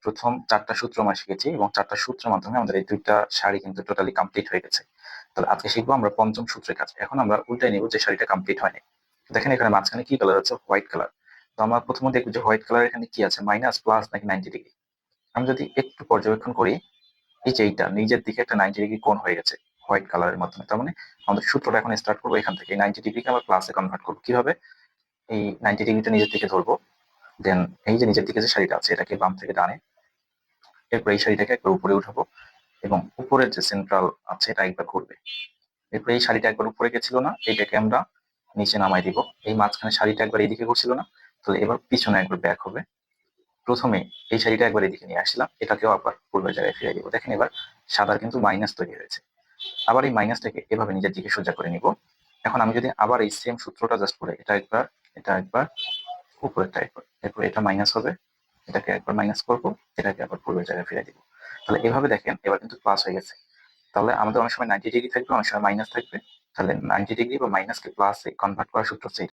প্রথম 4টা সূত্র আমরা শিখেছি এবং 4টা সূত্রের মাধ্যমে আমাদের এই 2টা শাড়ি কিন্তু টোটালি কমপ্লিট হয়ে গেছে। তাহলে আজকে শিখবো আমরা পঞ্চম সূত্রের কাজ। এখন আমরা উল্টাই নিব যে শাড়িটা কমপ্লিট হয়নি। দেখেন এখানে মাঝখানে কি কালার আছে? White colour. তো আমরা প্রথমে দেখবো যে হোয়াইট কালার এখানে কি আছে, মাইনাস, প্লাস নাকি 90 ডিগ্রি। আমি যদি একটু পর্যবেক্ষণ করি, এই যে এইটা নিজের দিকে একটা 90 ডিগ্রি কোণ হয়ে গেছে হোয়াইট কালারের মাধ্যমে। তার মানে আমাদের সূত্রটা এখন স্টার্ট করবো এখান থেকে। 90 ডিগ্রিকে আমরা প্লাসে কনভার্ট করবো কিভাবে? এই 90 ডিগ্রিটা নিজের দিকে ধরবো, দেন এই যে নিচের দিকে যে শাড়িটা আছে এটাকে বাম থেকে ডানে, এরপর এই শাড়িটাকে একবার উপরে উঠাবো এবং উপরের যে সেন্ট্রাল আছে এটা একবার ঘুরবে। এরপর এই শাড়িটা একবার উপরে গেছিল না, এইটাকে আমরা নিচে নামাই দিব। এই মাঝখানে শাড়িটা একবার এইদিকে ঘুরছিল না, তাহলে এবার পিছনে একবার ব্যাক হবে। প্রথমে এই শাড়িটা একবার এদিকে নিয়ে আসলাম, এটাকেও আবার পূর্বের জায়গায় ফিরে দিব। দেখেন এবার সাদার কিন্তু মাইনাস তৈরি হয়েছে। আবার এই মাইনাসটাকে এভাবে নিজের দিকে সোজা করে নিব। এখন আমি যদি আবার এই সেম সূত্রটা জাস্ট করে এটা একবার উপরেরটা একবার, এরপর এটা মাইনাস হবে, এটাকে একবার মাইনাস করবো, এটাকে আবার পূর্বের জায়গায় ফিরে দিব। তাহলে এভাবে দেখেন এবার কিন্তু প্লাস হয়ে গেছে। তাহলে আমাদের অনেক সময় 90 ডিগ্রি থাকবে, অনেক সময় মাইনাস থাকবে। তাহলে 90 ডিগ্রি বা মাইনাসকে প্লাসে কনভার্ট করার সূত্র হচ্ছে